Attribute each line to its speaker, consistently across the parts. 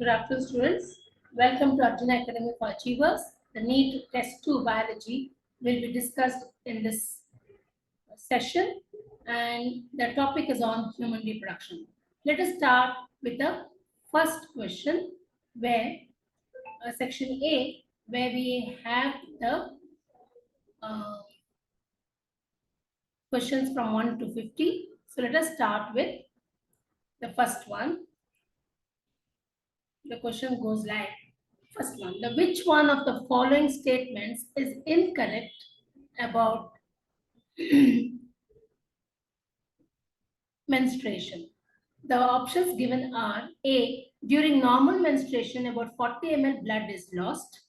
Speaker 1: Good afternoon, students. Welcome to Arjuna Academy for Achievers. The NEET Test 2 Biology will be discussed in this session, and the topic is on human reproduction. Let us start with the first question, where section A, where we have the questions from 1 to 50. So let us start with the first one. The question goes like, first one, which one of the following statements is incorrect about menstruation? The options given are A, during normal menstruation about 40 ml blood is lost.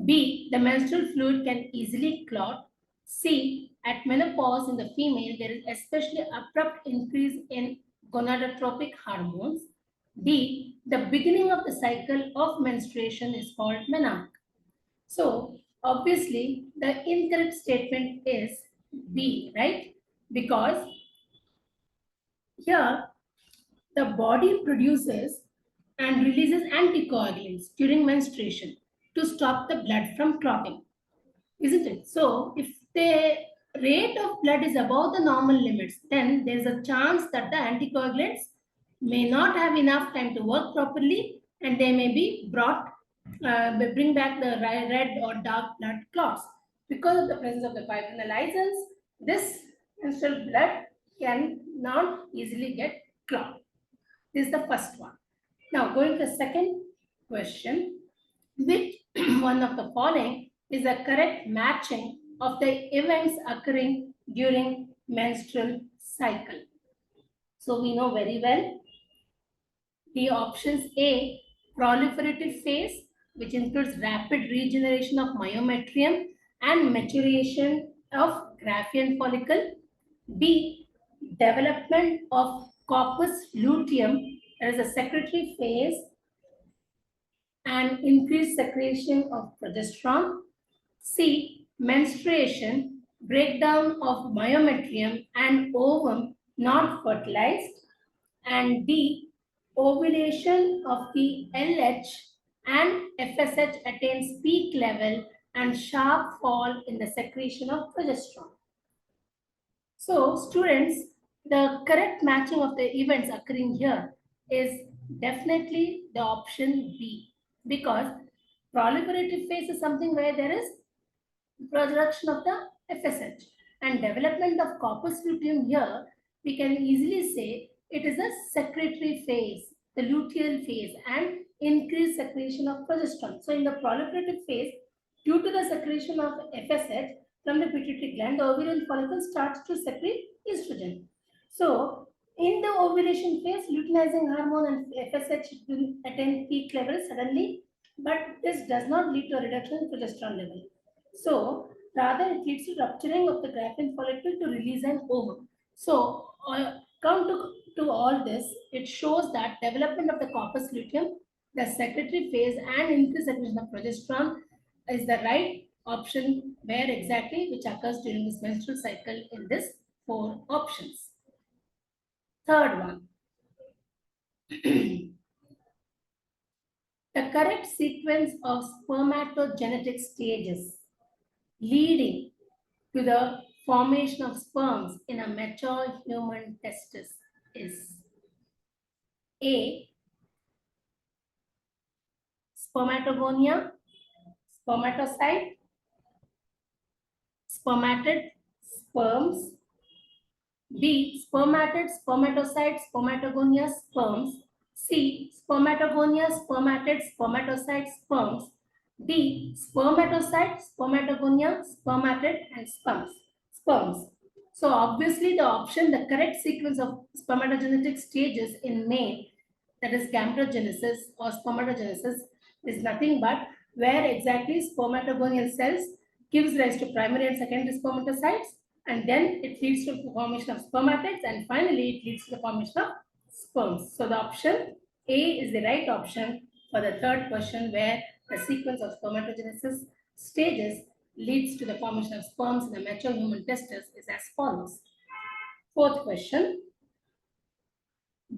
Speaker 1: B, the menstrual fluid can easily clot. C, at menopause in the female there is especially abrupt increase in gonadotropic hormones. D, the beginning of the cycle of menstruation is called menarche. So obviously the incorrect statement is B, right? Because here the body produces and releases anticoagulants during menstruation to stop the blood from clotting, isn't it? So if the rate of blood is above the normal limits, then there's a chance that the anticoagulants may not have enough time to work properly, and they may be bring back the red or dark blood clots. Because of the presence of the fibrinolysis, this menstrual blood can not easily get clot. This is the first one. Now going to the second question, which one of the following is the correct matching of the events occurring during menstrual cycle? So we know very well the options A, proliferative phase, which includes rapid regeneration of myometrium and maturation of Graafian follicle. B, development of corpus luteum, that is a secretory phase, and increased secretion of progesterone. C, menstruation, breakdown of myometrium and ovum not fertilized. And D, ovulation of the LH and FSH attains peak level and sharp fall in the secretion of progesterone. So students, the correct matching of the events occurring here is definitely the option B, because proliferative phase is something where there is production of the FSH, and development of corpus luteum here, we can easily say it is a secretory phase, the luteal phase, and increased secretion of progesterone. So in the proliferative phase, due to the secretion of FSH from the pituitary gland, the ovarian follicle starts to secrete estrogen. So in the ovulation phase, luteinizing hormone and FSH will attain peak level suddenly, but this does not lead to a reduction in progesterone level. So rather it leads to rupturing of the Graafian follicle to release an ovum. So come to all this, it shows that development of the corpus luteum, the secretory phase, and increased secretion of progesterone is the right option, where exactly which occurs during this menstrual cycle in this 4 options. Third one. The correct sequence of spermatogenetic stages leading to the formation of sperms in a mature human testis is A, spermatogonia, spermatocyte, spermatid, sperms. B, spermatid, spermatocyte, spermatogonia, sperms. C, spermatogonia, spermatid, spermatocyte, sperms. D, spermatocyte, spermatogonia, spermatid, and sperms. So obviously the option, the correct sequence of spermatogenetic stages in male, that is gametogenesis or spermatogenesis, is nothing but where exactly spermatogonial cells gives rise to primary and secondary spermatocytes, and then it leads to the formation of spermatids, and finally it leads to the formation of sperms. So the option A is the right option for the third question, where the sequence of spermatogenesis stages leads to the formation of sperms in the mature human testis is as follows. Fourth question.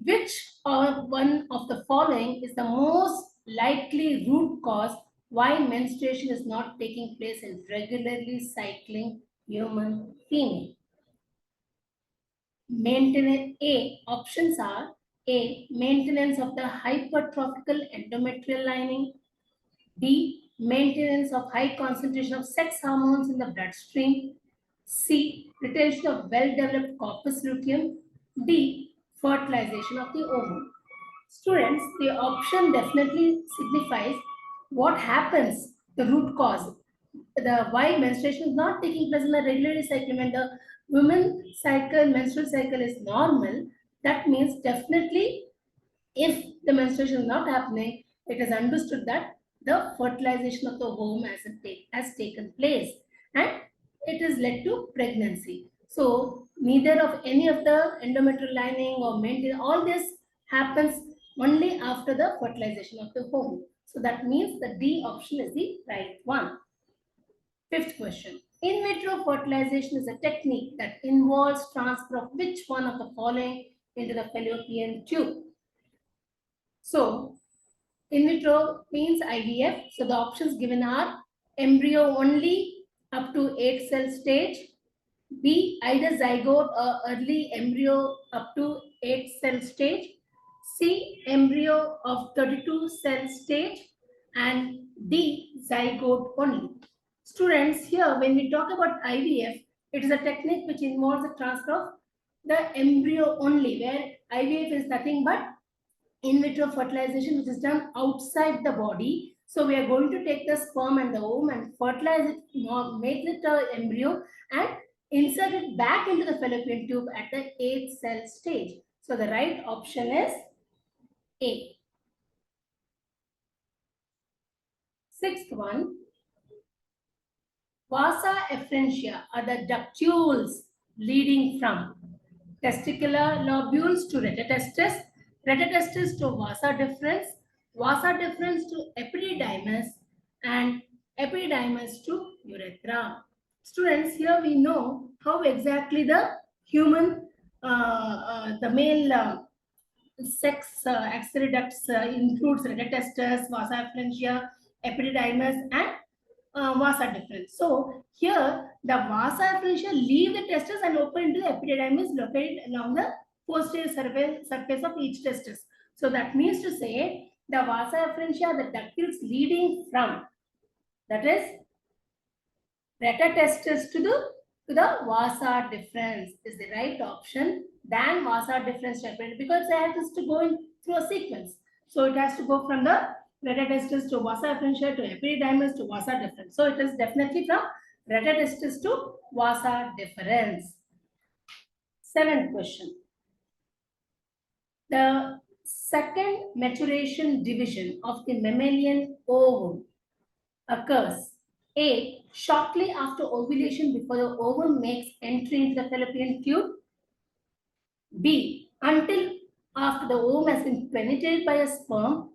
Speaker 1: which one of the following is the most likely root cause why menstruation is not taking place in regularly cycling human female? Maintenance A. Options are A. Maintenance of the hypertrophical endometrial lining. B. Maintenance of high concentration of sex hormones in the bloodstream. C. Retention of well-developed corpus luteum. D. Fertilization of the ovum. Students, the option definitely signifies what happens, the root cause, the why menstruation is not taking place in the regular cycle. When the women cycle, menstrual cycle is normal, that means definitely if the menstruation is not happening, it is understood that the fertilization of the ovum has taken place and it has led to pregnancy. So neither of any of the endometrial lining or maintenance, all this happens only after the fertilization of the ovum. So that means the D option is the right one. Fifth question. In vitro fertilization is a technique that involves transfer of which one of the following into the fallopian tube? So, in vitro means IVF. So, the options given are embryo only up to 8 cell stage. B. Either zygote or early embryo up to 8 cell stage. C. Embryo of 32 cell stage. And D. Zygote only. Students, here when we talk about IVF, it is a technique which involves the transfer of the embryo only, where IVF is nothing but in vitro fertilization, which is done outside the body. So we are going to take the sperm and the ovum and fertilize it, make it an embryo and insert it back into the fallopian tube at the 8 cell stage. So the right option is A. Sixth one, vasa efferentia are the ductules leading from testicular lobules to retatestis, retatestis to vasa deferens to epididymis, and epididymis to urethra. Students, here we know how exactly the human, the male sex axillary ducts includes retatestis, vasa efferentia, epididymis, and vasa deferens. So here the vasa efferentia leave the testis and open into the epididymis located along the posterior surface of each testis. So that means to say the vasa efferentia, the ductules leading from, that is retatestis to the vasa deferens is the right option than vasa deferens to epididymis, because it has to go in through a sequence. So it has to go from the retatestis to vasa efferentia to epididymis to vasa deferens. So it is definitely from retatestis to vasa deferens. Seventh question. The second maturation division of the mammalian ovum occurs A. Shortly after ovulation before the ovum makes entry into the fallopian tube. B. Until after the ovum has been penetrated by a sperm.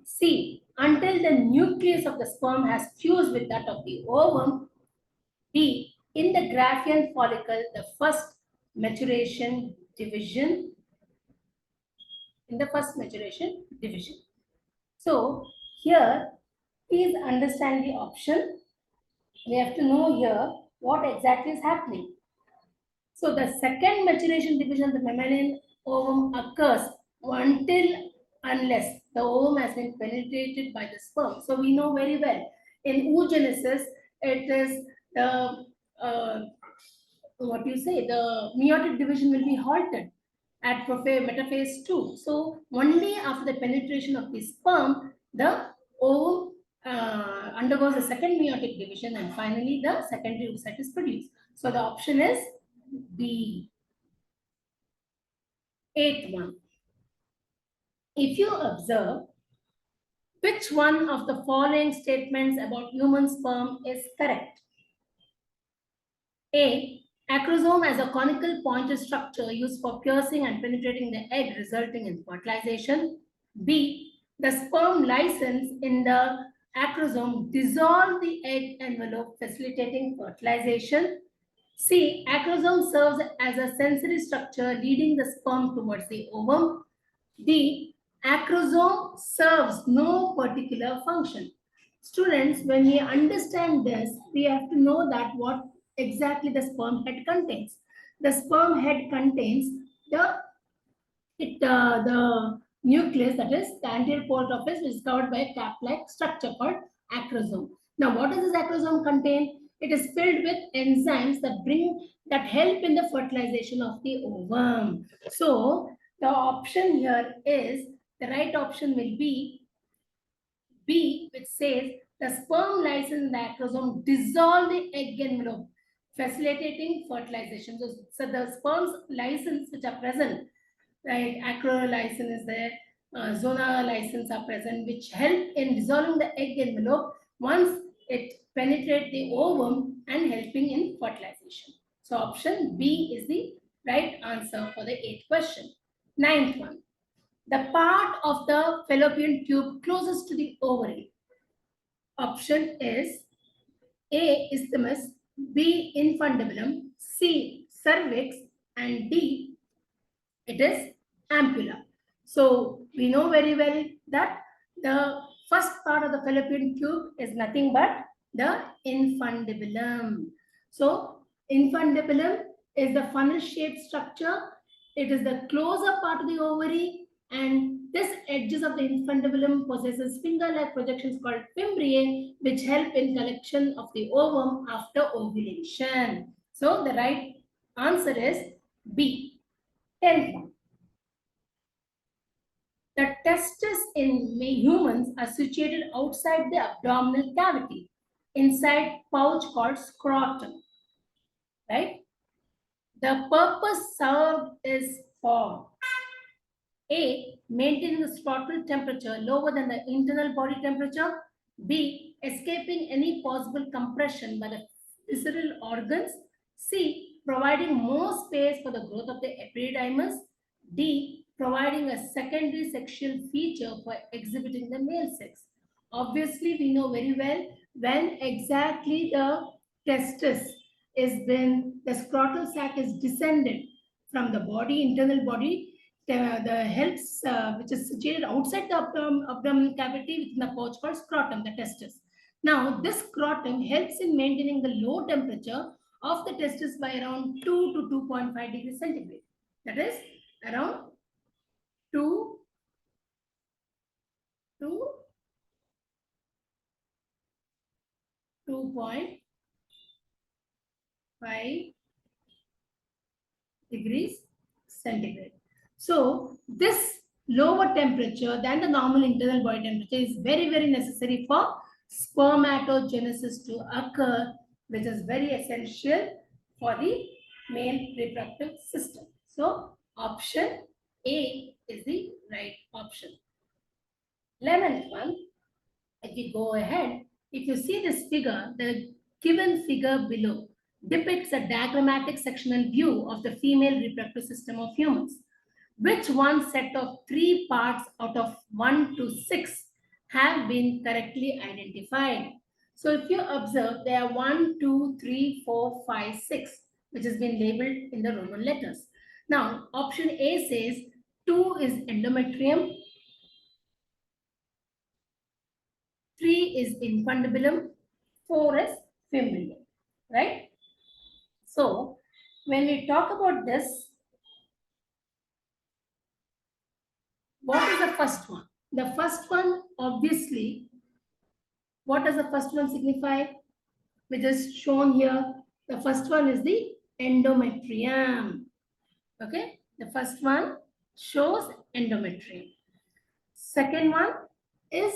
Speaker 1: C. Until the nucleus of the sperm has fused with that of the ovum. D. In the Graafian follicle, the first maturation division. In the first maturation division. So here, please understand the option. We have to know here what exactly is happening. So the second maturation division of the mammalian ovum occurs unless the ovum has been penetrated by the sperm. So we know very well in oogenesis, it is the the meiotic division will be halted at metaphase 2. So only after the penetration of the sperm, the ovum undergoes the second meiotic division and finally the secondary oocyte is produced. So the option is B. Eighth one. If you observe, which one of the following statements about human sperm is correct? A. Acrosome as a conical pointed structure used for piercing and penetrating the egg, resulting in fertilization. B. The sperm license in the acrosome dissolve the egg envelope, facilitating fertilization. C. Acrosome serves as a sensory structure leading the sperm towards the ovum. The acrosome serves no particular function. Students, when we understand this, we have to know that what exactly the sperm head contains. The sperm head contains the nucleus, that is the anterior pole office, which is covered by a cap-like structure called acrosome. Now, what does this acrosome contain? It is filled with enzymes that help in the fertilization of the ovum. So, the option here is the right option will be B, which says the sperm lies in the acrosome dissolve the egg envelope, facilitating fertilization. So the sperm's license which are present, right? Acrolysins is there, zona license are present, which help in dissolving the egg envelope once it penetrates the ovum and helping in fertilization. So option B is the right answer for the 8th question. 9th one. The part of the fallopian tube closest to the ovary. Option is A. Isthmus, B. Infundibulum, C. Cervix, and D. It is ampulla. So we know very well that the first part of the fallopian tube is nothing but the infundibulum. So infundibulum is the funnel-shaped structure. It is the closer part of the ovary, and this edges of the infundibulum possesses finger-like projections called fimbriae, which help in collection of the ovum after ovulation. So the right answer is B. 10th one. The testes in humans are situated outside the abdominal cavity, inside pouch called scrotum, right? The purpose served is for A. Maintaining the scrotal temperature lower than the internal body temperature. B. Escaping any possible compression by the visceral organs. C. Providing more space for the growth of the epididymis. D. Providing a secondary sexual feature for exhibiting the male sex. Obviously, we know very well when exactly the testis the scrotal sac is descended from the body, internal body, the helps which is situated outside the abdominal cavity within the pouch called scrotum, the testis. Now, this scrotum helps in maintaining the low temperature of the testis by around 2 to 2.5 degrees centigrade. That is around 2 to 2.5 degrees centigrade. So this lower temperature than the normal internal body temperature is very, very necessary for spermatogenesis to occur, which is very essential for the male reproductive system. So option A is the right option. 11th one, if we go ahead, if you see this figure, the given figure below depicts a diagrammatic sectional view of the female reproductive system of humans. Which one set of 3 parts out of 1 to 6 have been correctly identified? So if you observe, there are 1, 2, 3, 4, 5, 6, which has been labeled in the Roman letters. Now, option A says 2 is endometrium, 3 is infundibulum, 4 is fimbrium, right? So, when we talk about this, what is the first one? The first one, obviously, what does the first one signify? Which is shown here. The first one is the endometrium. Okay, the first one shows endometrium. Second one is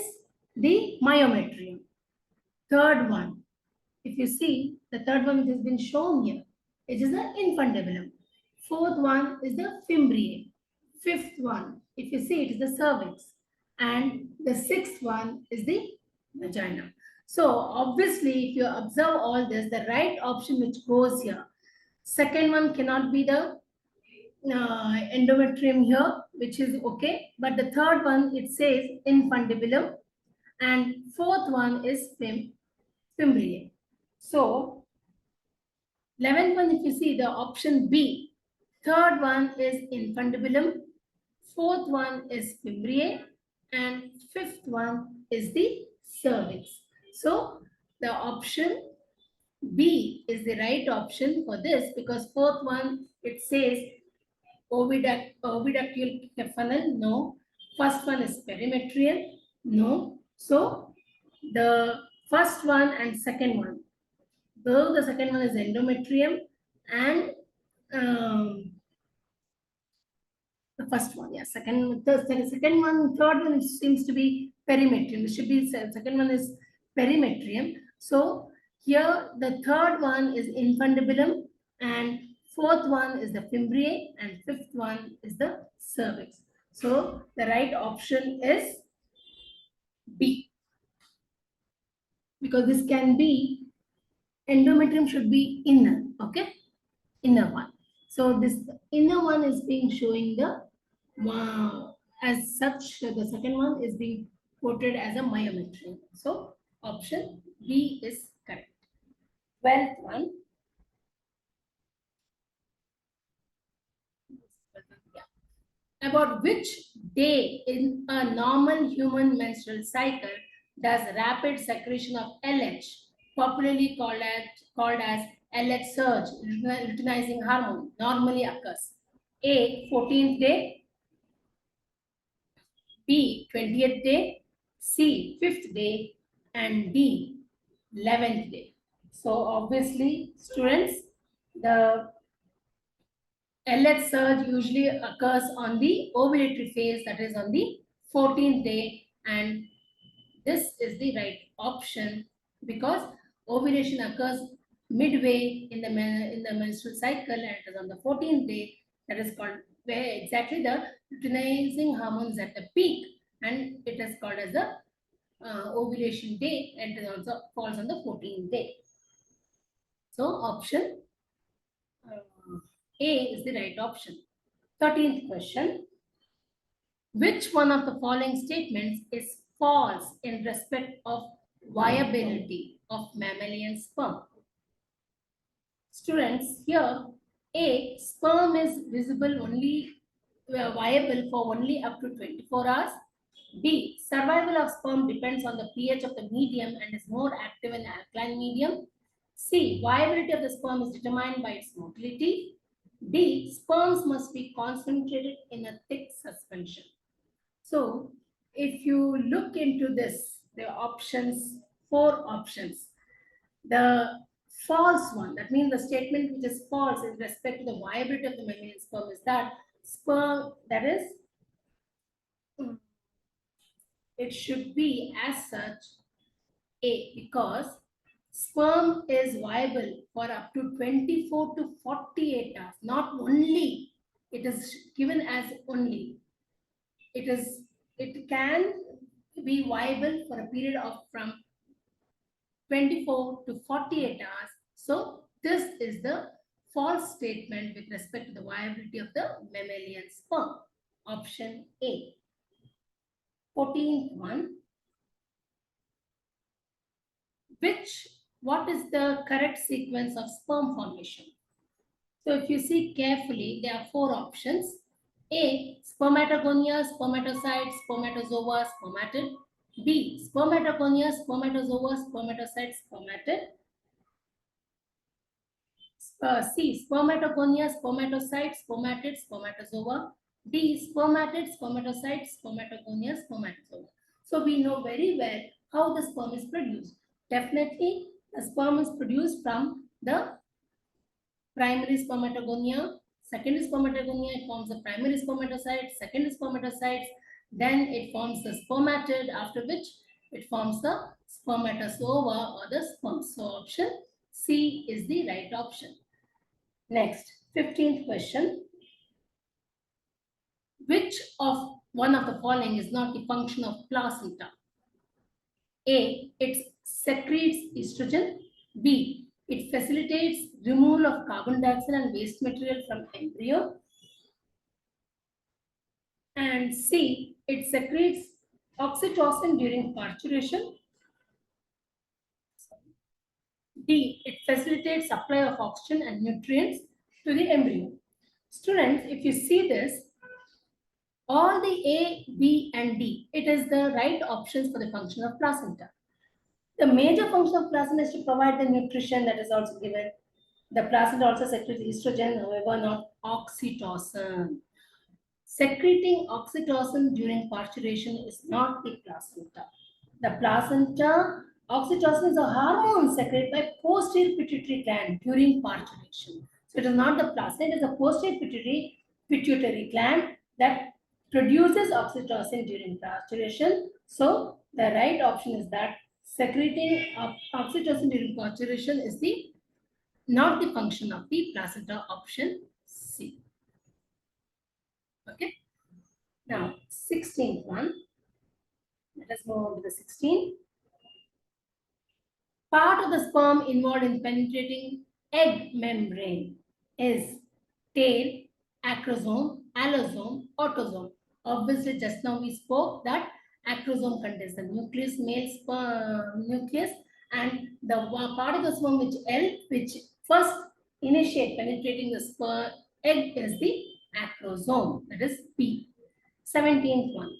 Speaker 1: the myometrium. Third one, if you see, the third one which has been shown here, it is the infundibulum. Fourth one is the fimbriae. Fifth one, if you see, it is the cervix. And the sixth one is the vagina. So obviously, if you observe all this, the right option which goes here, second one cannot be the endometrium here, which is okay. But the third one, it says infundibulum. And fourth one is fimbriae. So 11th one, if you see the option B, third one is infundibulum, fourth one is fimbriae, and fifth one is the cervix. So the option B is the right option for this, because fourth one, it says oviductal funnel, no. First one is perimetrium, no. So the first one and second one, though the second one is endometrium, and um, the first one, yeah, second one, third one seems to be perimetrium. It should be second one is perimetrium. So here the third one is infundibulum, and fourth one is the fimbriae, and fifth one is the cervix. So the right option is B, because this can be, endometrium should be inner, okay, inner one. So this inner one is being showing the as such, the second one is being quoted as a myometrium. So option B is correct. 12th one. Yeah. About which day in a normal human menstrual cycle does rapid secretion of LH, popularly called as LH surge, luteinizing hormone, normally occurs? A. 14th day, B. 20th day, C. 5th day, and D. 11th day. So obviously, students, the LH surge usually occurs on the ovulatory phase, that is on the 14th day, and this is the right option, because ovulation occurs midway in the menstrual cycle, and it is on the 14th day. That is called where exactly the luteinizing hormones at the peak, and it is called as the ovulation day, and it also falls on the 14th day. So option A is the right option. 13th question. Which one of the following statements is false in respect of viability of mammalian sperm? Students, here A, sperm is visible only, viable for only up to 24 hours. B, survival of sperm depends on the pH of the medium and is more active in alkaline medium. C, viability of the sperm is determined by its motility. D, sperms must be concentrated in a thick suspension. So if you look into this, the options, four options, the false one, that means the statement which is false in respect to the viability of the mammalian sperm is that sperm, that is, it should be as such A, because sperm is viable for up to 24 to 48 hours, not only, it is given as only. It can be viable for a period of from 24 to 48 hours. So this is the false statement with respect to the viability of the mammalian sperm. Option A. 14th one. What is the correct sequence of sperm formation? So if you see carefully, there are four options. A, spermatogonia, spermatocyte, spermatozoa, spermatid. B, spermatogonia, spermatozoa, spermatocyte, spermatid. C, spermatogonia, spermatocyte, spermatid, spermatozoa. D, spermatid, spermatocyte, spermatogonia, spermatozoa. So we know very well how the sperm is produced. Definitely, the sperm is produced from the primary spermatogonia. Secondary spermatogonia, it forms the primary spermatocyte. Secondary spermatocytes, then it forms the spermatid, after which it forms the spermatozoa or the sperm. So option C is the right option. Next, 15th question. Which of one of the following is not the function of placenta? A, it secretes estrogen. B, it facilitates removal of carbon dioxide and waste material from embryo. And C, it secretes oxytocin during parturition. D, it facilitates supply of oxygen and nutrients to the embryo. Students, if you see this, All the A, B, and D, it is the right options for the function of placenta. The major function of placenta is to provide the nutrition that is also given. The placenta also secretes estrogen, however, not oxytocin. Secreting oxytocin during parturition is not the placenta. The placenta, oxytocin is a hormone secreted by posterior pituitary gland during parturition. So it is not the placenta, it is a posterior pituitary gland that produces oxytocin during parturition. So the right option is that secreting oxytocin during parturition is the not the function of the placenta, option C. Okay. Now, 16th one. Let us move on to the 16th. Part of the sperm involved in penetrating egg membrane is tail, acrosome, allosome, autosome. Obviously, just now we spoke that acrosome contains the nucleus, male sperm nucleus, and the part of the sperm which first initiate penetrating the sperm egg is the acrosome, that is P. 17th one.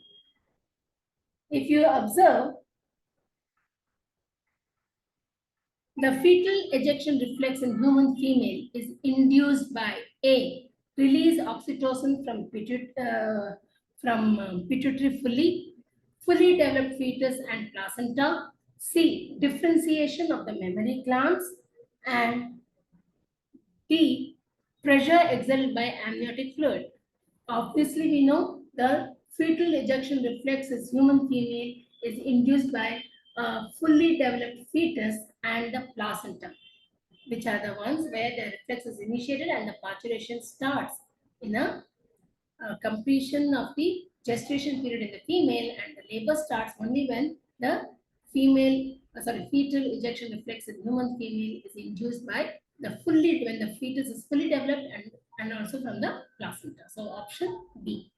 Speaker 1: If you observe, the fetal ejection reflex in human female is induced by A. Release oxytocin from pituitary fully developed fetus and placenta. C. Differentiation of the mammary glands. And D. Pressure exerted by amniotic fluid. Obviously, we know the fetal ejection reflex in human female is induced by a fully developed fetus and the placenta, which are the ones where the reflex is initiated and the parturition starts in a completion of the gestation period in the female, and the labor starts only when the fetal ejection reflex in human female is induced by when the fetus is fully developed and also from the placenta. So option B.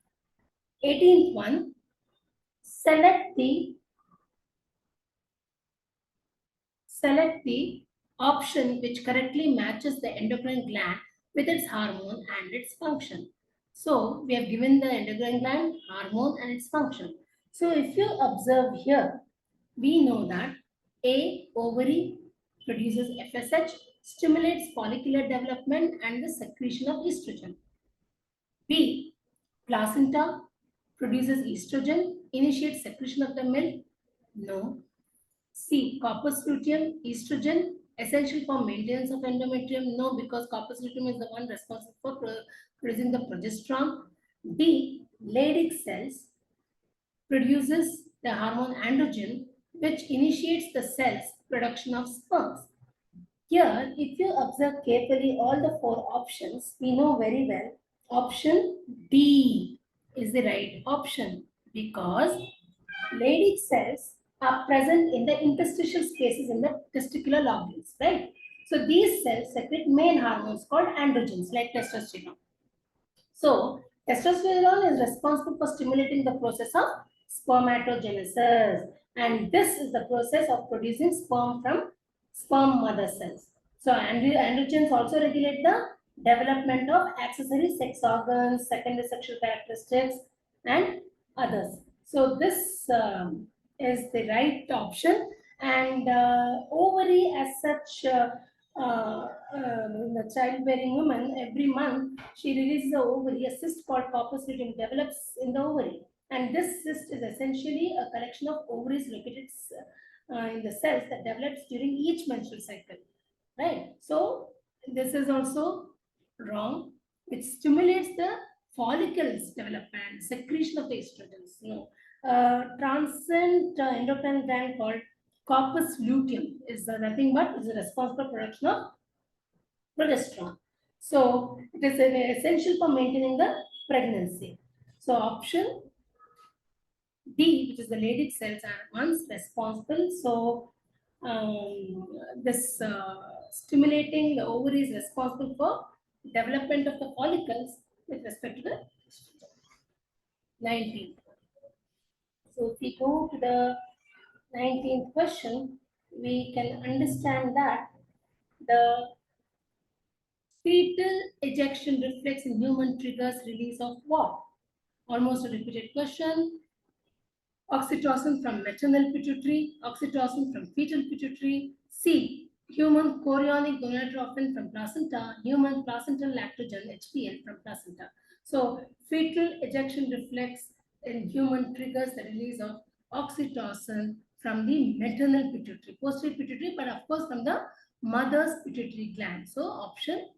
Speaker 1: 18th one, select the option which correctly matches the endocrine gland with its hormone and its function. So we have given the endocrine gland, hormone, and its function. So if you observe here, we know that A, ovary produces FSH, stimulates follicular development and the secretion of estrogen. B, placenta produces estrogen, initiates secretion of the milk. No. C, corpus luteum, estrogen, essential for maintenance of endometrium. No, because corpus luteum is the one responsible for producing the progesterone. D, Leydig cells produces the hormone androgen, which initiates the cell's production of sperms. Here, if you observe carefully all the four options, we know very well option D is the right option, because Leydig cells are present in the interstitial spaces in the testicular lobules, right? So these cells secrete main hormones called androgens like testosterone. So testosterone is responsible for stimulating the process of spermatogenesis, and this is the process of producing sperm from sperm mother cells. So androgens also regulate the development of accessory sex organs, secondary sexual characteristics, and others. So this is the right option, and ovary as such, the childbearing woman, every month she releases the ovary. A cyst called corpus luteum develops in the ovary, and this cyst is essentially a collection of ovaries located in the cells that develops during each menstrual cycle, right? So this is also wrong. It stimulates the follicles development, secretion of the estrogens. No, transient endocrine gland called corpus luteum is nothing but is responsible for production of progesterone. So it is essential for maintaining the pregnancy. So option D, which is the Leydig cells, are ones responsible. So this stimulating the ovary is responsible for development of the follicles with respect to the 19th. So if we go to the 19th question, we can understand that the fetal ejection reflex in human triggers release of what? Almost a repeated question. Oxytocin from maternal pituitary, oxytocin from fetal pituitary. C. Human chorionic gonadotropin from placenta, human placental lactogen HPL from placenta. So, fetal ejection reflex in human triggers the release of oxytocin from the maternal pituitary, posterior pituitary, but of course from the mother's pituitary gland. So, option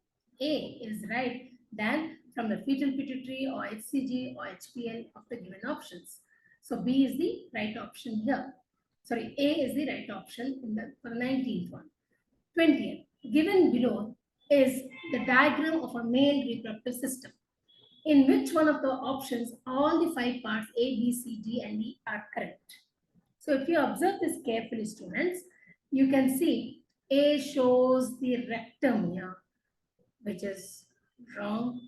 Speaker 1: A is right than from the fetal pituitary or HCG or HPL of the given options. So B is the right option here. Sorry, A is the right option in the for the 19th one. 20th. Given below is the diagram of a male reproductive system. In which one of the options all the 5 parts A, B, C, D and E are correct? So if you observe this carefully, students, you can see A shows the rectum here, which is wrong.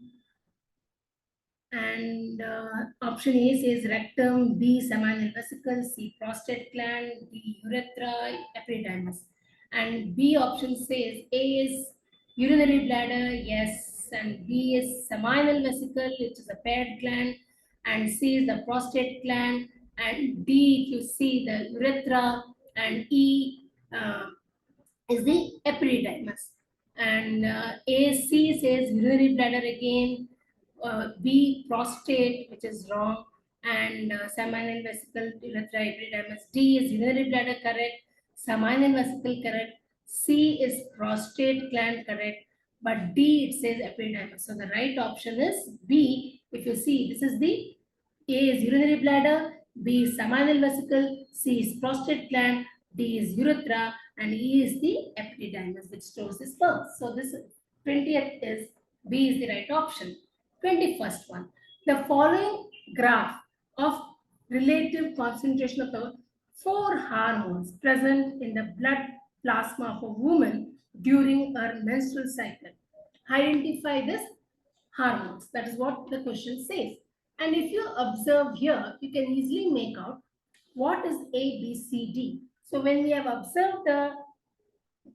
Speaker 1: And option A says rectum, B seminal vesicle, C prostate gland, D urethra, epididymis. And B option says A is urinary bladder, yes, and B is seminal vesicle, which is a paired gland, and C is the prostate gland, and D, if you see the urethra, and E is the epididymis. And AC says urinary bladder again, B prostate, which is wrong, and seminal vesicle, urethra, epididymis. D is urinary bladder correct, seminal vesicle correct, C is prostate gland correct, but D it says epididymis. So the right option is B. If you see, this is the A is urinary bladder, B is seminal vesicle, C is prostate gland, D is urethra, and E is the epididymis, which stores the sperm. So this 20th is B is the right option. 21st one. The following graph of relative concentration of the 4 hormones present in the blood plasma of a woman during her menstrual cycle. Identify this hormones. That is what the question says. And if you observe here, you can easily make out what is A, B, C, D. So when we have observed the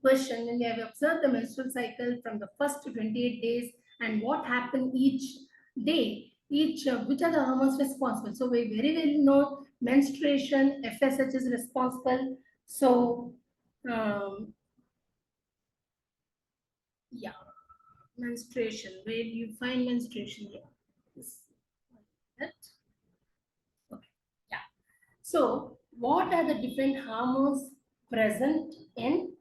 Speaker 1: question, when we have observed the menstrual cycle from the first to 28 days and what happened each day, which are the hormones responsible. So we very well know menstruation, FSH is responsible. So yeah, menstruation, where you find menstruation here. That. Okay. Yeah. So what are the different hormones present in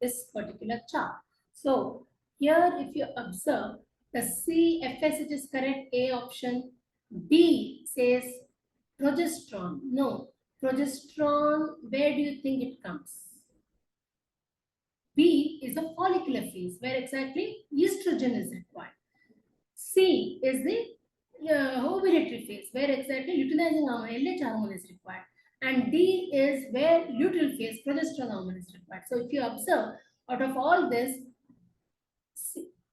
Speaker 1: this particular chart? So here, if you observe, the C, FSH is correct, A option. B says progesterone. No, progesterone, where do you think it comes? B is the follicular phase, where exactly estrogen is required. C is the ovulatory phase, where exactly luteinizing hormone, LH hormone is required. And D is where luteal phase, progesterone hormone is required. So if you observe, out of all this,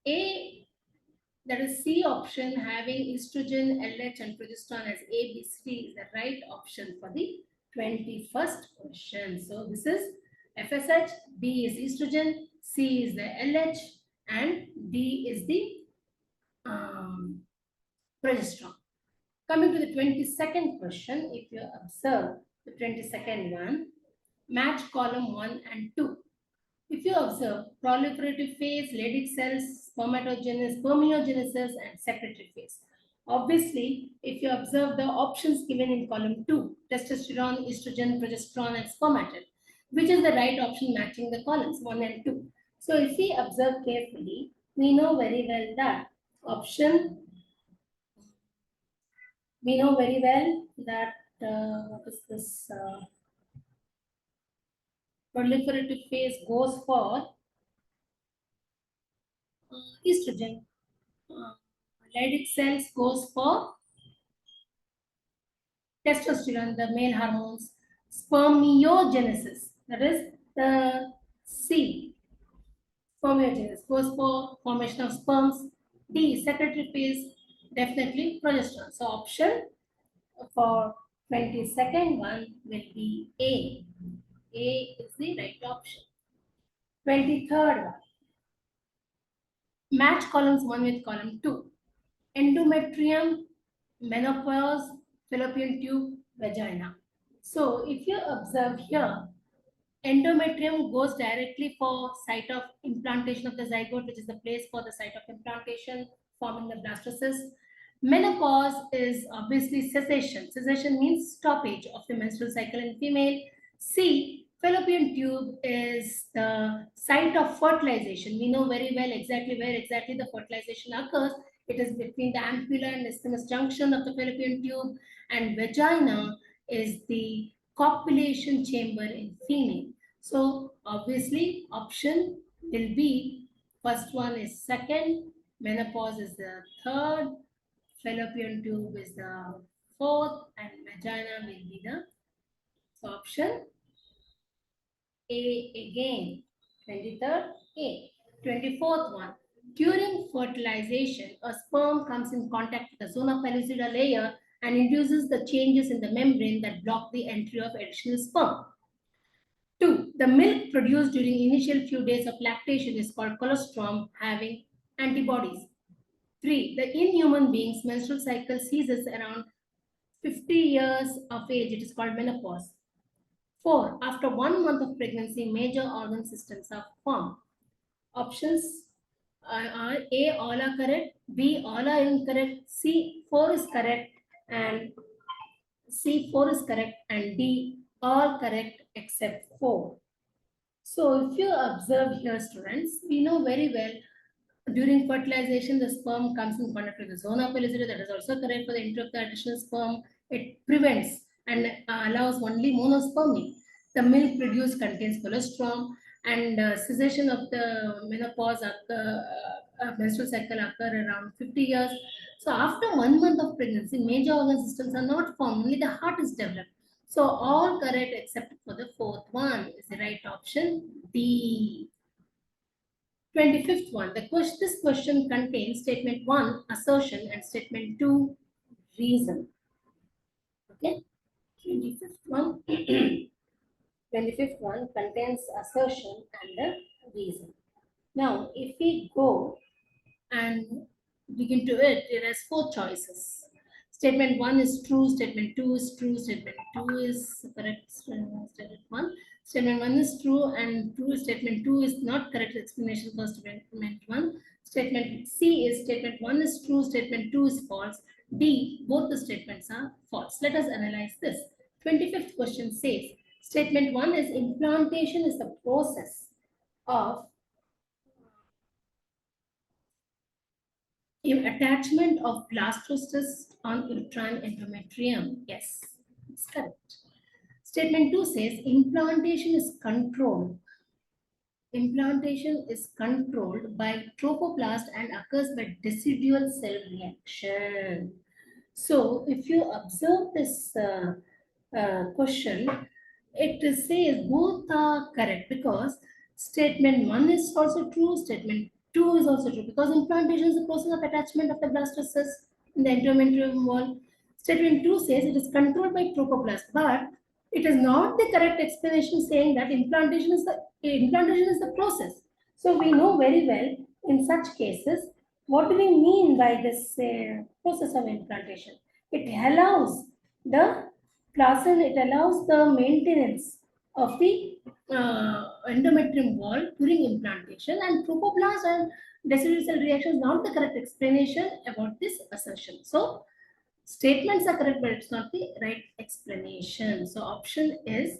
Speaker 1: A, that is C option, having estrogen, LH and progesterone as A, B, C is the right option for the 21st question. So this is FSH, B is estrogen, C is the LH, and D is the progesterone. Coming to the 22nd question, if you observe the 22nd one, match column 1 and 2. If you observe proliferative phase, Leydig cells, spermiogenesis, and secretory phase. Obviously, if you observe the options given in column 2, testosterone, estrogen, progesterone, and spermatid, which is the right option matching the columns 1 and 2. So if we observe carefully, we know very well that option, we know very well that what is this proliferative phase goes for estrogen. Leydig cells goes for testosterone, the male hormones. Spermiogenesis, that is the C. Spermiogenesis goes for formation of sperms. D. Secretory phase, definitely progesterone. So option for 22nd one will be A. A is the right option. 23rd one. Match columns 1 with column 2. endometrium, menopause, fallopian tube, vagina. So if you observe here, endometrium goes directly for site of implantation of the zygote, which is the place for the site of implantation, forming the blastocyst. Menopause is obviously cessation. Cessation means stoppage of the menstrual cycle in female. C, fallopian tube is the site of fertilization. We know very well exactly where exactly the fertilization occurs. It is between the ampulla and isthmus junction of the fallopian tube, and vagina is the copulation chamber in female. So obviously option will be first one is second, menopause is the third, fallopian tube is the fourth, and vagina will be the so option A again. 23rd A. 24th one. During fertilization, a sperm comes in contact with the zona pellucida layer and induces the changes in the membrane that block the entry of additional sperm. 2. The milk produced during initial few days of lactation is called colostrum, having antibodies. 3. In human beings, menstrual cycle ceases around 50 years of age. It is called menopause. 4. After 1 month of pregnancy, major organ systems are formed. Options are A, all are correct, B, all are incorrect, C, 4 is correct, and C4 is correct, and D, all correct except 4. So if you observe here, students, we know very well during fertilization, the sperm comes in contact with the zona pellucida. That is also correct for the entry of the additional sperm. It prevents and allows only monospermy. The milk produced contains colostrum, and cessation of the menopause occur, menstrual cycle occur around 50 years. So after 1 month of pregnancy, major organ systems are not formed. Only the heart is developed. So all correct except for the fourth one is the right option D. 25th one. This question contains statement 1, assertion, and statement 2, reason. Okay. 25th one. 25th one contains assertion and the reason. Now, if we go and begin to it, it has 4 choices. Statement 1 is true, statement 2 is true, statement 2 is correct, statement 1. Statement 1 is true and true. Statement 2 is not correct explanation for statement 1. Statement C is statement 1 is true, statement 2 is false. D, both the statements are false. Let us analyze this. 25th question says, statement 1 is implantation is the process of attachment of blastocyst on uterine endometrium. Yes, it's correct. Statement 2 says implantation is controlled. Implantation is controlled by trophoblast and occurs by decidual cell reaction. So, if you observe this question, it says both are correct because statement 1 is also true, statement 2 is also true because implantation is the process of attachment of the blastocyst in the endometrium wall. Statement 2 says it is controlled by trophoblast, but it is not the correct explanation saying that implantation is the process. So we know very well in such cases what do we mean by this process of implantation. It allows the placenta, it allows the maintenance of the endometrium wall during implantation, and trophoblast and decidual cell reaction is not the correct explanation about this assertion. So statements are correct, but it's not the right explanation. So option is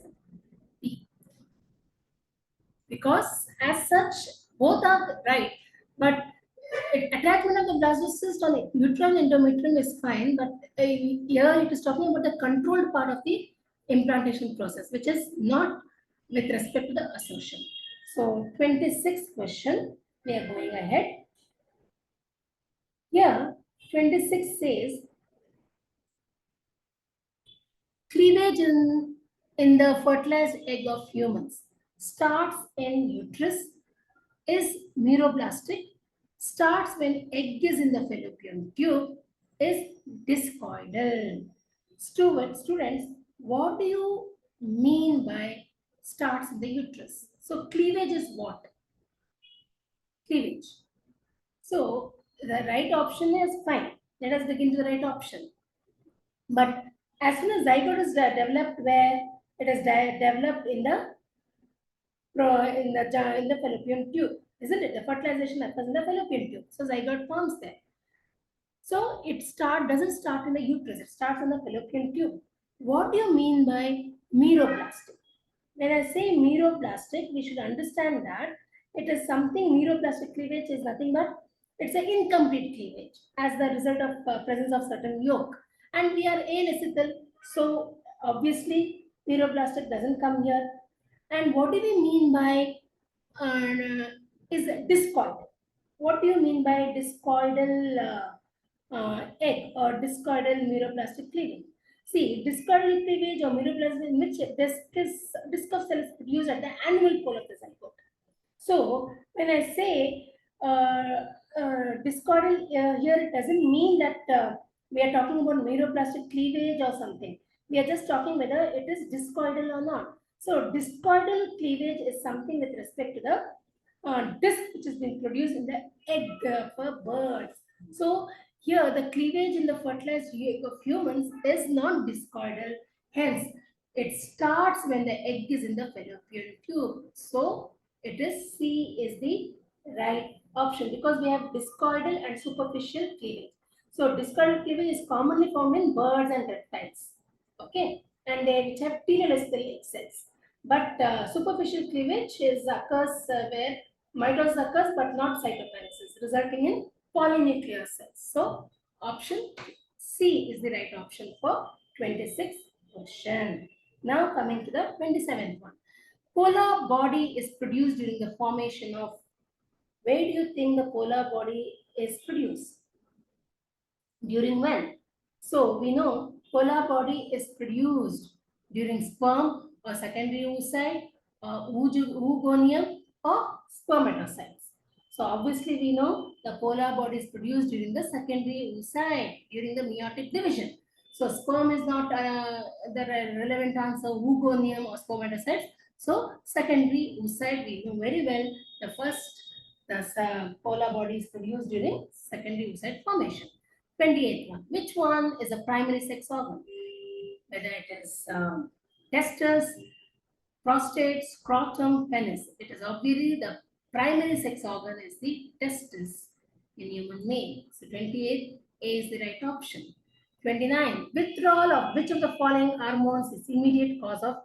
Speaker 1: B. Because as such, both are right, but attachment of the blastocyst on uterine endometrium is fine, but here it is talking about the controlled part of the implantation process, which is not with respect to the assertion. So 26th question, we are going ahead. Here, 26 says, cleavage in the fertilized egg of humans starts in uterus, is meroblastic, starts when egg is in the fallopian tube, is discoidal. Students, what do you mean by starts in the uterus? So cleavage is what? Cleavage. So the right option is fine. Let us begin to the right option. But as soon as zygote is developed, where it is developed in the in the fallopian tube, isn't it? The fertilization occurs in the fallopian tube, so zygote forms there. So it doesn't start in the uterus; it starts in the fallopian tube. What do you mean by meroplastic? When I say meroplastic, we should understand that it is something. Meroplastic cleavage is nothing but it's an incomplete cleavage as the result of presence of certain yolk, and we are alecythal, so obviously meroplastic doesn't come here. And what do we mean by is discoidal? What do you mean by discoidal egg or discoidal meroplastic cleavage? See, discoidal cleavage or meroplastic in which disc of cell is produced at the annual pole of the zygote. So when I say discoidal here, it doesn't mean that we are talking about meroplastic cleavage or something. We are just talking whether it is discoidal or not. So discoidal cleavage is something with respect to the disc which has been produced in the egg for birds. So here the cleavage in the fertilized egg of humans is not discoidal. Hence, it starts when the egg is in the fallopian tube. So it is C is the right option because we have discoidal and superficial cleavage. So discoidal cleavage is commonly found in birds and reptiles. Okay, and they which have teleolestal egg cells. But superficial cleavage occurs where mitosis occurs but not cytokinesis, resulting in polynuclear cells. So option C is the right option for 26th question. Now coming to the 27th one. Polar body is produced during the formation of. Where do you think the polar body is produced? During when? So we know polar body is produced during sperm or secondary oocyte or oogonium or spermatocytes. So obviously we know the polar body is produced during the secondary oocyte during the meiotic division. So sperm is not the relevant answer, oogonium or spermatocytes. So secondary oocyte we know very well. The polar body is produced during secondary oocyte formation. 28th one. Which one is a primary sex organ? Whether it is testis, prostate, scrotum, penis. It is obviously the primary sex organ is the testis in human male. So 28 A is the right option. 29. Withdrawal of which of the following hormones is immediate cause of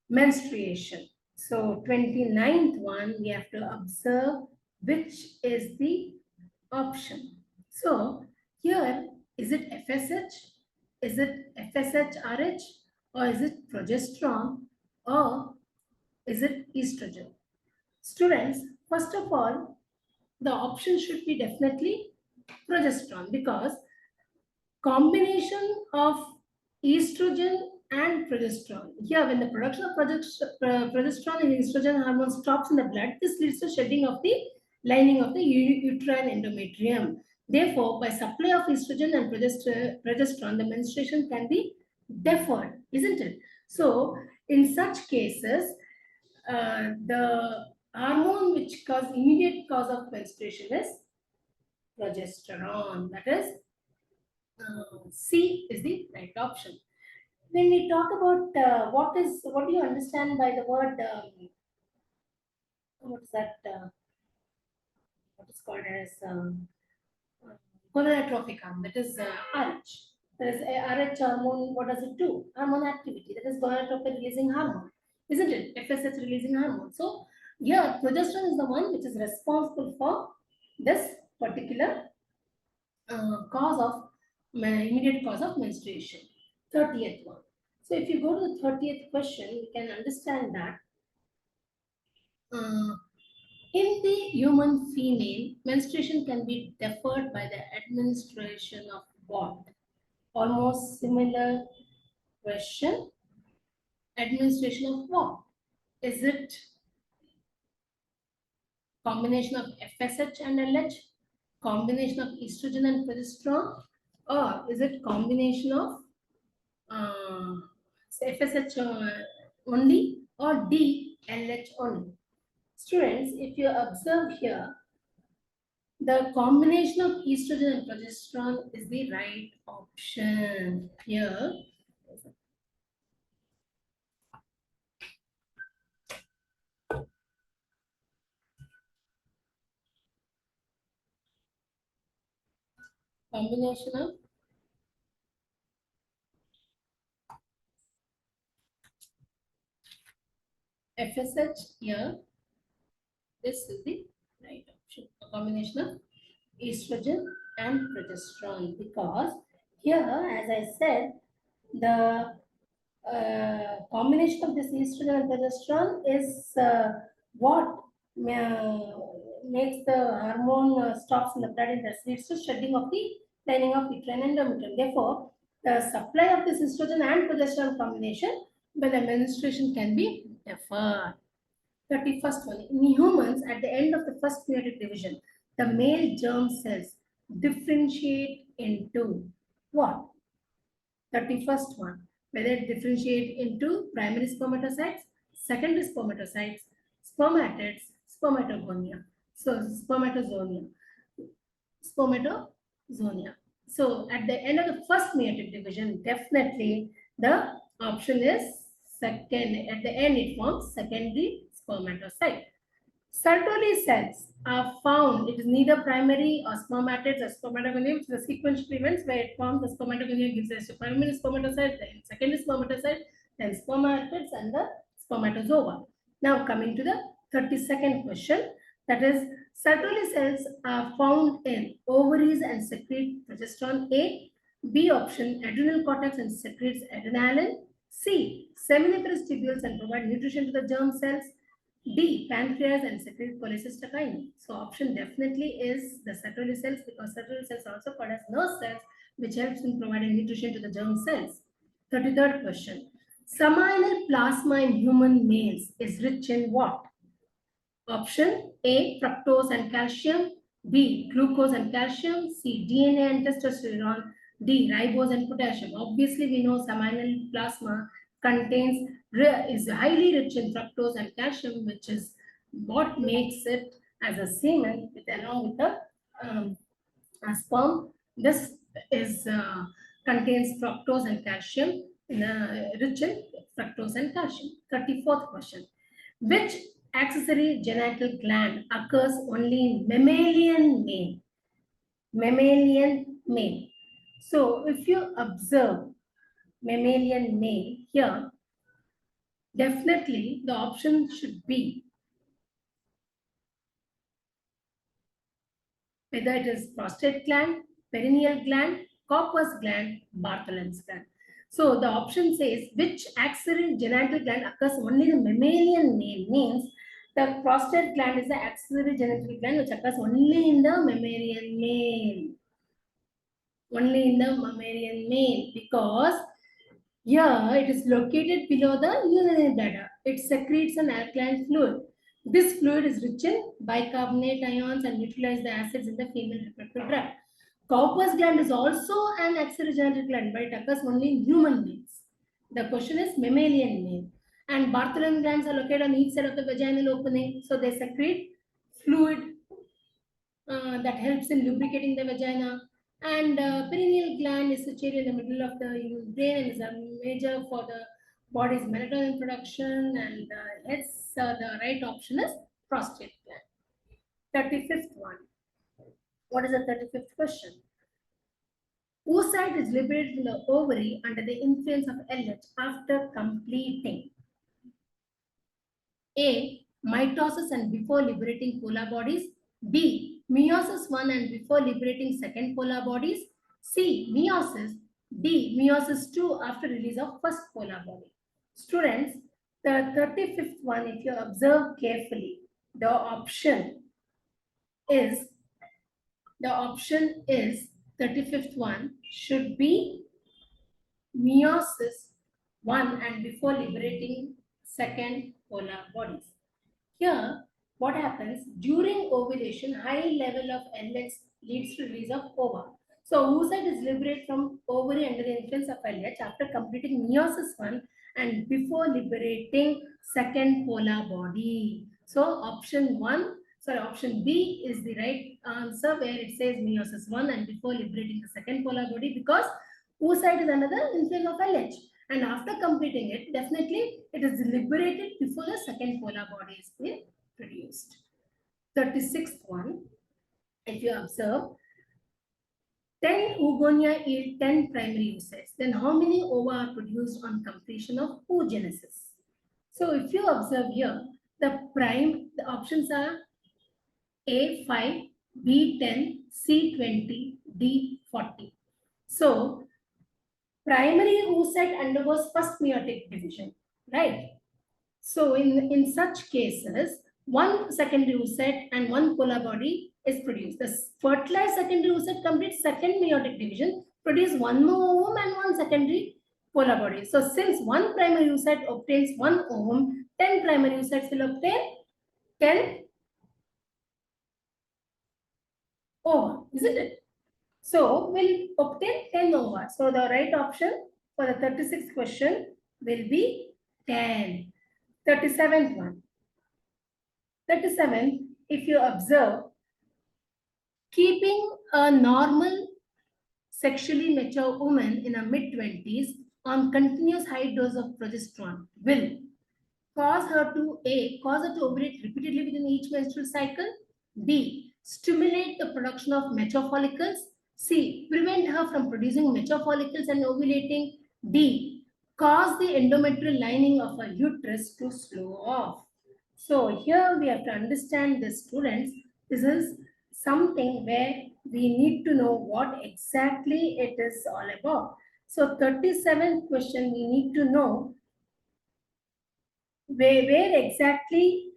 Speaker 1: menstruation? So 29th one, we have to observe which is the option. So here, is it FSH? Is it FSH-RH? Or is it progesterone? Or is it estrogen? Students, first of all, the option should be definitely progesterone because combination of estrogen and progesterone. Here, when the production of progesterone and estrogen hormone stops in the blood, this leads to shedding of the lining of the uterine endometrium. Therefore, by supply of estrogen and progesterone, the menstruation can be deferred, isn't it? So, in such cases, the hormone which cause immediate cause of menstruation is progesterone. That is C is the right option. When we talk about what do you understand by the word what is that? What is called as gonadotrophic hormone? That is RH. There is a RH hormone. What does it do? Hormone activity. That is gonadotrophic releasing hormone, isn't it? FSH releasing hormone. So here, progesterone is the one which is responsible for this particular cause of immediate cause of menstruation. 30th one. So if you go to the 30th question, you can understand that uh, in the human female, menstruation can be deferred by the administration of what? Almost similar question. Administration of what? Is it combination of FSH and LH? Combination of estrogen and progesterone? Or is it combination of uh, FSH only or D, LH only? Students, if you observe here, The combination of estrogen and progesterone is the right option here. Combination of FSH here. This is the right option. A combination of estrogen and progesterone, because here, as I said, the combination of this estrogen and progesterone is what makes the hormone stops in the blood and leads to shedding of the lining of uterine endometrium. Therefore, the supply of this estrogen and progesterone combination by the menstruation can be deferred. 31st one. In humans, at the end of the first meiotic division, the male germ cells differentiate into what? 31st one. Whether it differentiate into primary spermatocytes, secondary spermatocytes, spermatids, spermatogonia. So spermatozonia. So at the end of the first meiotic division, definitely the option is second. At the end, it forms secondary spermatocyte. Sertoli cells are found, it is neither primary or spermatids or spermatogonia, which is a sequential events where it forms the spermatogonia gives us a primary spermatocyte, then secondary spermatocyte, then spermatids and the spermatozoa. Now coming to the 32nd question, that is Sertoli cells are found in ovaries and secrete progesterone. A. B option, adrenal cortex and secretes adrenaline. C. Seminiferous tubules and provide nutrition to the germ cells. D. Pancreas and secrete cholecystokinin. So option definitely is the Sertoli cells, because Sertoli cells are also called as nurse cells, which helps in providing nutrition to the germ cells. 33rd question. Seminal plasma in human males is rich in what? Option A, fructose and calcium. B, glucose and calcium. C, DNA and testosterone. D, ribose and potassium. Obviously, we know seminal plasma contains is highly rich in fructose and calcium, which is what makes it as a semen with, along with the sperm. This is contains fructose and calcium, rich in fructose and calcium. 34th question. Which accessory genital gland occurs only in mammalian male? Mammalian male. So if you observe mammalian male here, definitely the option should be whether it is prostate gland, perineal gland, corpus gland, Bartholin's gland. So the option says which accessory genital gland occurs only in the mammalian male, means the prostate gland is the accessory genital gland which occurs only in the mammalian male. Only in the mammalian male, because here it is located below the urinary bladder. It secretes an alkaline fluid. This fluid is rich in bicarbonate ions and neutralizes the acids in the female reproductive tract. Corpus gland is also an accessory genital gland, but it occurs only in human beings. The question is mammalian male. And Bartholin glands are located on each side of the vaginal opening, so they secrete fluid that helps in lubricating the vagina. And perineal gland is situated in the middle of the brain and is a major for the body's melatonin production. And hence, the right option is prostate gland. 35th one. What is the 35th question? Oocyte is liberated from the ovary under the influence of LH after completing A. Mitosis and before liberating polar bodies. B. Meiosis 1 and before liberating second polar bodies. C. Meiosis. D. Meiosis 2 after release of first polar body. Students, the 35th one, if you observe carefully, the option is 35th one should be meiosis 1 and before liberating second polar bodies. Here, what happens during ovulation, high level of LH leads to release of ova. So, oocyte is liberated from ovary under the influence of LH after completing meiosis 1 and before liberating second polar body. So, option 1 So option B is the right answer, where it says meiosis 1 and before liberating the second polar body, because oocyte is another influence of LH. And after completing it, definitely it is liberated before the second polar body is being produced. 36th one, if you observe, 10 oogonia yield 10 primary oocytes. Then how many ova are produced on completion of oogenesis? So if you observe here, the options are A5, B10, C20, D40. So primary oocyte undergoes first meiotic division, right? So in such cases, one secondary oocyte and one polar body is produced. The fertilized secondary oocyte completes second meiotic division, produce one more ovum and one secondary polar body. So since one primary oocyte obtains one ovum, 10 primary oocytes will obtain 10 ova, isn't it? So we'll obtain 10 ova. So the right option for the 36th question will be 10. 37th one. 37th, if you observe, keeping a normal sexually mature woman in her mid-20s on continuous high dose of progesterone will cause her to ovulate repeatedly within each menstrual cycle, B, stimulate the production of mature follicles, C, prevent her from producing mature follicles and ovulating, D, cause the endometrial lining of her uterus to slow off. So here we have to understand this, students. This is something where we need to know what exactly it is all about. So 37th question, we need to know where exactly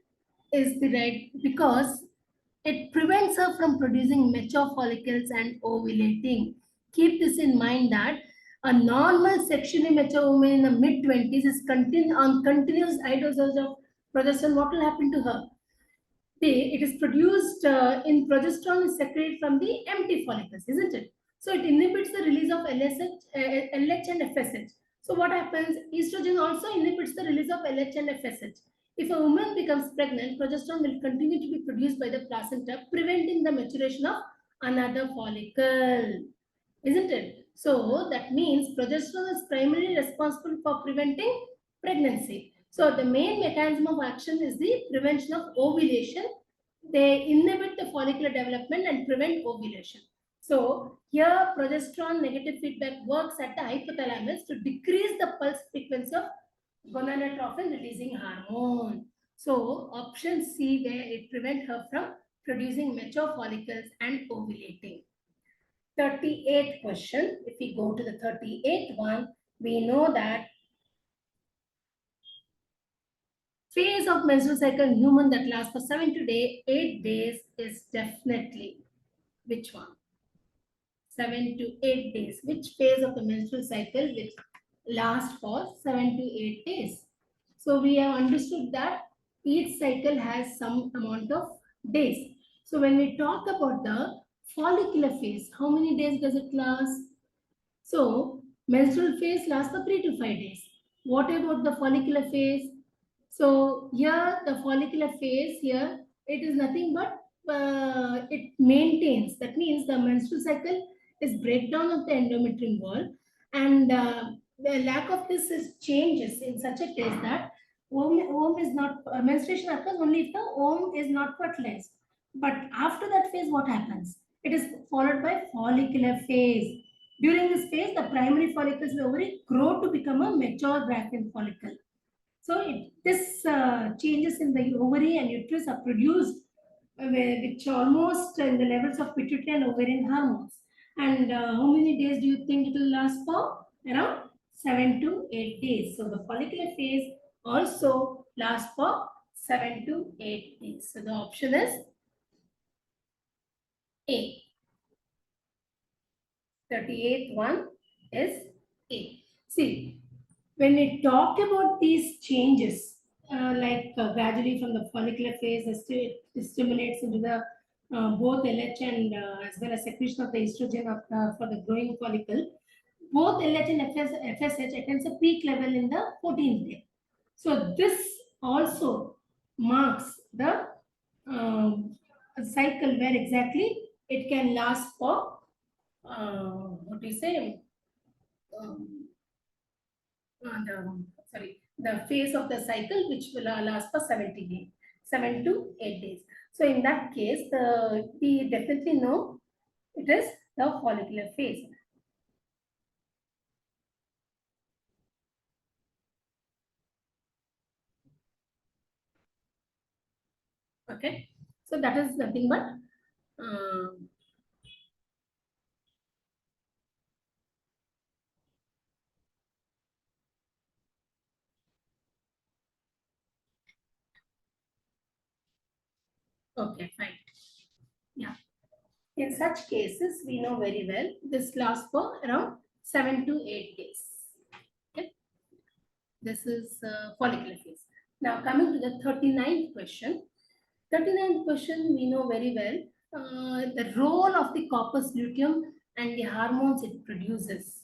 Speaker 1: is the right, because it prevents her from producing mature follicles and ovulating. Keep this in mind that a normal sexually mature woman in the mid-20s is on continuous high dosage of progesterone. What will happen to her? It is produced in progesterone is secreted from the empty follicles, isn't it? So it inhibits the release of LH and FSH. So what happens? Estrogen also inhibits the release of LH and FSH. If a woman becomes pregnant, progesterone will continue to be produced by the placenta, preventing the maturation of another follicle, isn't it? So that means progesterone is primarily responsible for preventing pregnancy. So the main mechanism of action is the prevention of ovulation. They inhibit the follicular development and prevent ovulation. So here progesterone negative feedback works at the hypothalamus to decrease the pulse frequency of gonadotropin releasing hormone. So option C, where it prevents her from producing mature follicles and ovulating. 38th question, if we go to the 38th one, we know that phase of menstrual cycle in human that lasts for 7 to 8 days is definitely which one? 7 to 8 days. Which phase of the menstrual cycle which lasts for 7 to 8 days? So we have understood that each cycle has some amount of days. So when we talk about the follicular phase, how many days does it last? So menstrual phase lasts for 3 to 5 days. What about the follicular phase? So here the follicular phase here, it is nothing but it maintains. That means the menstrual cycle is breakdown of the endometrium wall, and the lack of this is changes in such a case that ovum is not menstruation occurs only if the ovum is not fertilized. But after that phase, what happens? It is followed by follicular phase. During this phase, the primary follicles in the ovary grow to become a mature Brachyan follicle. So this changes in the ovary and uterus are produced which almost in the levels of pituitary and ovarian hormones. And how many days do you think it will last for? Around 7 to 8 days. So the follicular phase also lasts for 7 to 8 days. So the option is A. 38th one is A. See, when we talk about these changes, gradually from the follicular phase, it stimulates into the both LH and as well as secretion of the estrogen for the growing follicle. Both LH and FSH attains a peak level in the 14th day. So this also marks the a cycle where exactly it can last for what do you say? Um, the phase of the cycle which will last for 70 days, 7 to 8 days. So in that case, we definitely know it is the follicular phase. Okay, so that is nothing but um, okay, fine. Yeah. In such cases, we know very well this lasts for around 7 to 8 days. Okay, this is follicular phase. Now coming to the 39th question. 39th question, we know very well the role of the corpus luteum and the hormones it produces.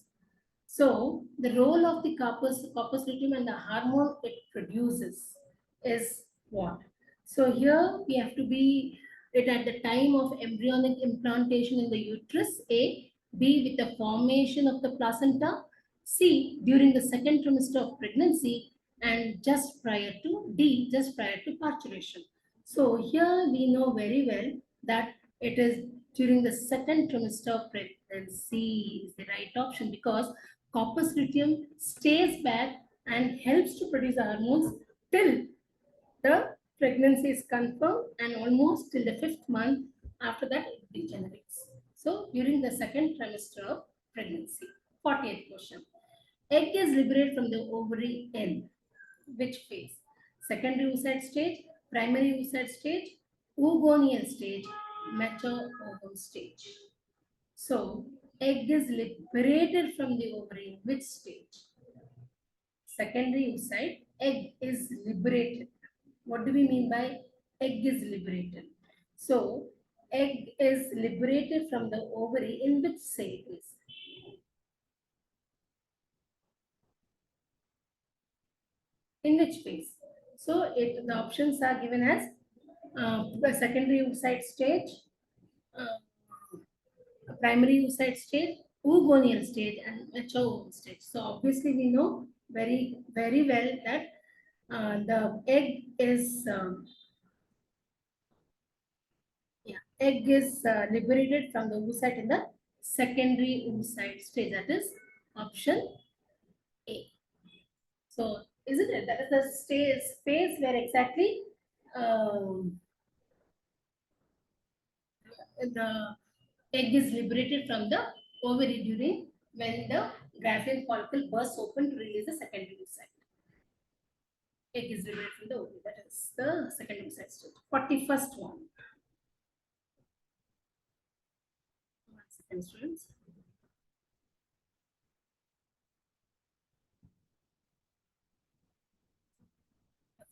Speaker 1: So the role of the corpus luteum and the hormone it produces is what? So here we have to be it at the time of embryonic implantation in the uterus, A, B with the formation of the placenta, C during the second trimester of pregnancy, and just prior to D, just prior to parturition. So here we know very well that it is during the second trimester of pregnancy is the right option because corpus luteum stays back and helps to produce hormones till the pregnancy is confirmed and almost till the 5th month. After that, it degenerates. So, during the second trimester of pregnancy. 40th question. Egg is liberated from the ovary in which phase? Secondary oocyte stage, primary oocyte stage, oogonial stage, mature ovum stage. So, egg is liberated from the ovary in which stage? Secondary oocyte, egg is liberated. What do we mean by egg is liberated? So, egg is liberated from the ovary in which phase? In which phase? So, the options are given as the secondary oocyte stage, uh, primary oocyte stage, oogonial stage, and mature ovum stage. So, obviously, we know very well that the egg is liberated from the oocyte in the secondary oocyte stage. That is option A. So, isn't it? That is the stage phase where exactly um, the egg is liberated from the ovary during when the graphene follicle bursts open to release the secondary oocyte. Egg is liberated from the ovary. That is the secondary oocyte stage. 41st one. 1 second, students.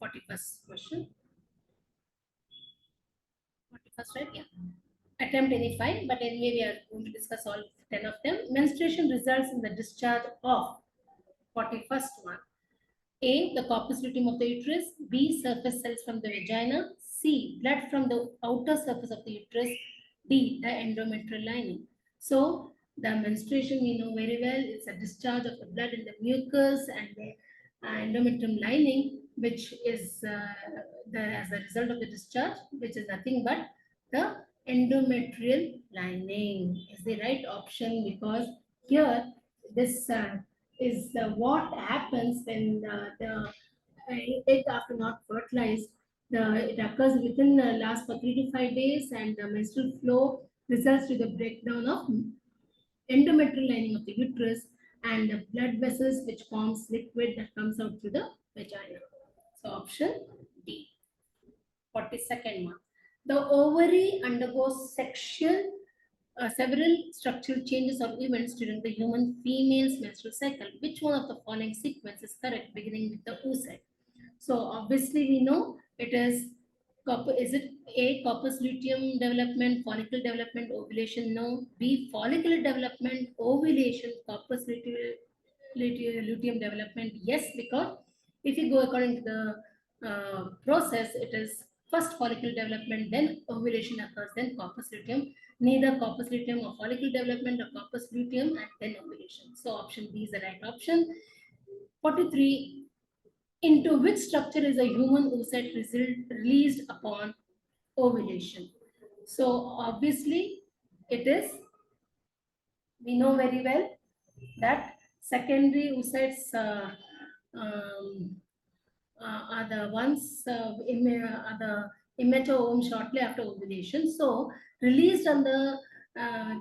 Speaker 1: 41st question. 41st, right? Yeah. Attempt any 5, but anyway, we are going to discuss all 10 of them. Menstruation results in the discharge of 41st one. A. The corpus luteum of the uterus. B. Surface cells from the vagina. C. Blood from the outer surface of the uterus. D. The endometrial lining. So, the menstruation we know very well. It's a discharge of the blood in the mucus and the endometrium lining, which is as a result of the discharge, which is nothing but the endometrial lining is the right option because here this is what happens when egg after not fertilized. It occurs within last for 3 to 5 days, and the menstrual flow results to the breakdown of endometrial lining of the uterus and the blood vessels which forms liquid that comes out through the vagina. So option D. 42nd one. The ovary undergoes several structural changes or events during the human female's menstrual cycle. Which one of the following sequence is correct, beginning with the oocyte? So obviously we know it is is it A, corpus luteum development, follicle development, ovulation? No. B, follicular development, ovulation, corpus luteum development? Yes, because if you go according to the process, it is First follicle development, then ovulation occurs, then corpus luteum. Neither corpus luteum or follicle development or corpus luteum and then ovulation. So option B is the right option. 43. Into which structure is a human oocyte released upon ovulation? So obviously it is, we know very well that secondary oocytes um, are the ones are the immature ovum shortly after ovulation. So released on the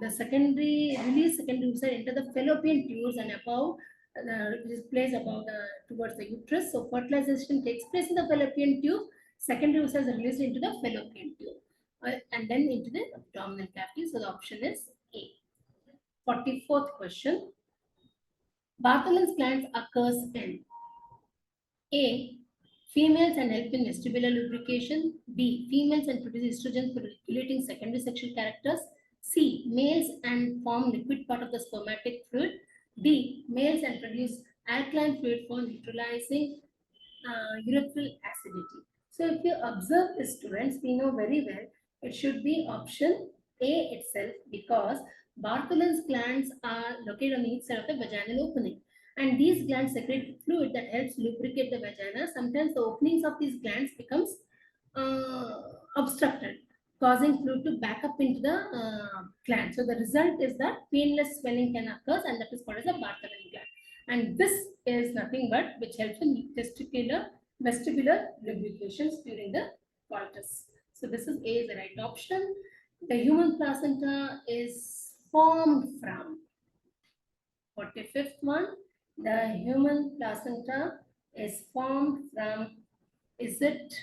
Speaker 1: secondary release secondary oocyte into the fallopian tubes and above which is placed above the towards the uterus. So fertilization takes place in the fallopian tube. Secondary oocytes are released into the fallopian tube and then into the abdominal cavity. So the option is A. 44th question. Bartholin's glands occurs in A. Females and help in vestibular lubrication. B. Females and produce estrogen for regulating secondary sexual characters. C. Males and form liquid part of the spermatic fluid. D. Males and produce alkaline fluid for neutralizing urethral acidity. So if you observe the students, we know very well it should be option A itself, because Bartholin's glands are located on each side of the vaginal opening. And these glands secrete fluid that helps lubricate the vagina. Sometimes the openings of these glands becomes obstructed, causing fluid to back up into the gland. So the result is that painless swelling can occur, and that is called as a Bartholin gland. And this is nothing but which helps in vestibular lubrications during the coitus. So this is A is the right option. The human placenta is formed from 45th one. The human placenta is formed from, is it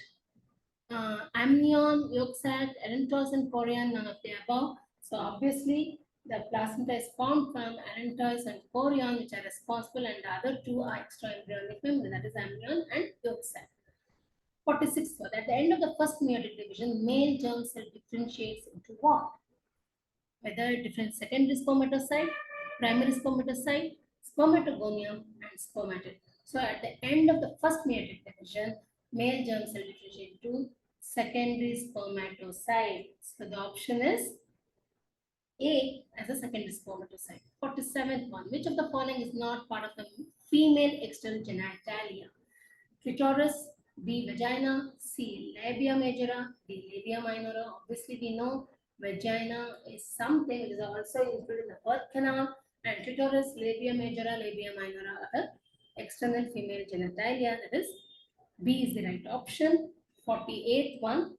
Speaker 1: amnion, yolk sac, erythroid, and chorion, none of the above. So obviously the placenta is formed from erythroid and chorion, which are responsible, and the other two are extra embryonic membrane, that is amnion and yolk sac. 46th one. At the end of the first meiotic division, male germ cell differentiates into what? Whether different secondary spermatocyte, primary spermatocyte, spermatogonium, and spermatid. So at the end of the first meiotic division, male germ cell differentiate into secondary spermatocyte. So the option is A as a secondary spermatocyte. 47th one. Which of the following is not part of the female external genitalia? Clitoris, B. Vagina, C. Labia majora, D. Labia minora. Obviously, we know vagina is something which is also included in the birth canal, and clitoris, labia majora, labia minora are the external female genitalia. That is, B is the right option. 48th one.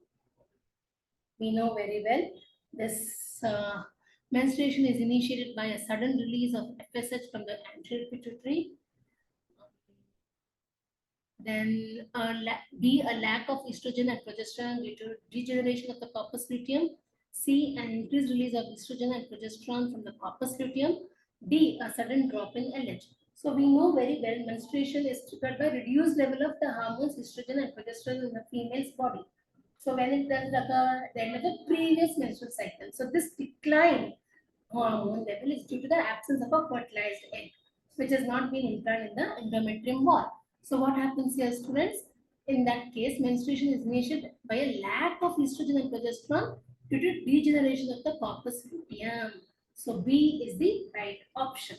Speaker 1: We know very well this menstruation is initiated by a sudden release of FSH from the anterior pituitary. Then B, a lack of estrogen and progesterone due to degeneration of the corpus luteum. C, an increased release of estrogen and progesterone from the corpus luteum. D, a sudden drop in LH. So we know very well menstruation is triggered by reduced level of the hormones estrogen and progesterone in the female's body. So when it does occur at the end of the previous menstrual cycle. So this decline hormone level is due to the absence of a fertilized egg, which has not been implanted in the endometrium wall. So what happens here, students? In that case, menstruation is initiated by a lack of estrogen and progesterone due to degeneration of the corpus luteum. So B is the right option.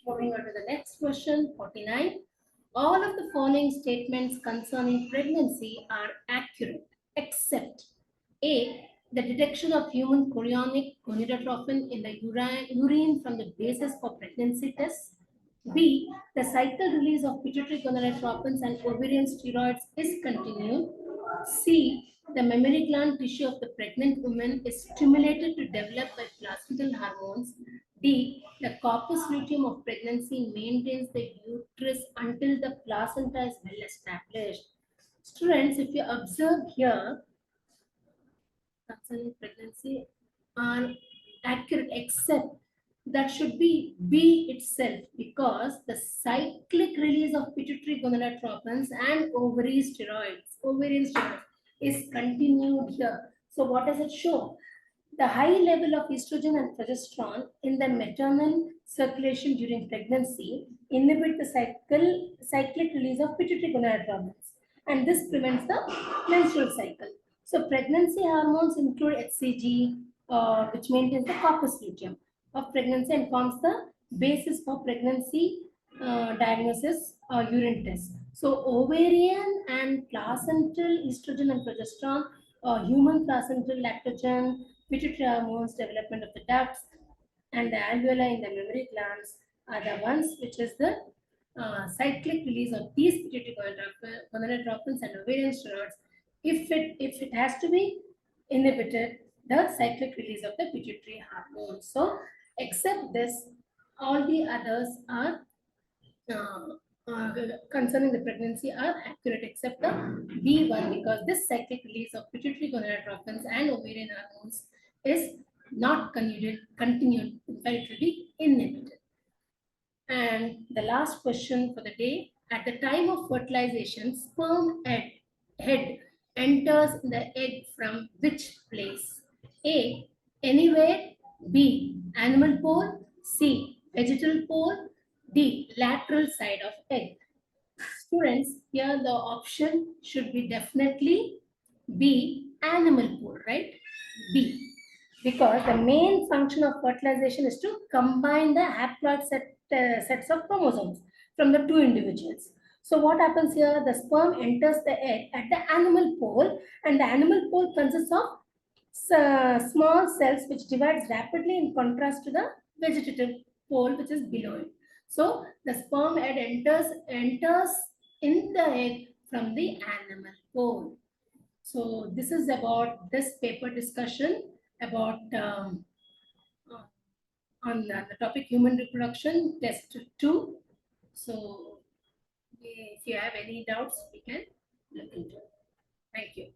Speaker 1: Moving on to the next question, 49. All of the following statements concerning pregnancy are accurate, except A, the detection of human chorionic gonadotropin in the urine from the basis for pregnancy tests. B, the cycle release of pituitary gonadotropins and ovarian steroids is continued. C, the mammary gland tissue of the pregnant woman is stimulated to develop by placental hormones. D, the corpus luteum of pregnancy maintains the uterus until the placenta is well established. Students, if you observe here, concerning pregnancy are accurate, except that should be B itself, because the cyclic release of pituitary gonadotropins and ovarian steroids is continued here. So what does it show? The high level of estrogen and progesterone in the maternal circulation during pregnancy inhibit the cyclic release of pituitary gonadotropins. and this prevents the menstrual cycle. So pregnancy hormones include HCG, which maintains the corpus luteum of pregnancy and forms the basis for pregnancy diagnosis or urine test. So ovarian and placental estrogen and progesterone, human placental lactogen, pituitary hormones, development of the ducts, and the alveoli in the mammary glands are the ones which is the cyclic release of these pituitary gonadotropins and ovarian steroids. If it has to be inhibited, the cyclic release of the pituitary hormone. So, except this, all the others are uh, uh, concerning the pregnancy are accurate except the B1, because this cyclic release of pituitary gonadotropins and ovarian hormones is not continued, in fact, it will be inhibited. And the last question for the day, at the time of fertilization, head enters the egg from which place? A. Anywhere. B. Animal pole. C. Vegetal pole. D. Lateral side of egg. Students, here the option should be definitely B. Animal pole, right? B. Because the main function of fertilization is to combine the haploid sets of chromosomes from the two individuals. So what happens here? The sperm enters the egg at the animal pole, and the animal pole consists of small cells which divides rapidly, in contrast to the vegetative pole which is below it. So the sperm head enters in the egg from the animal pole. So this is about this paper discussion about uh, on the topic human reproduction, test 2. So if you have any doubts, we can look into it. Thank you.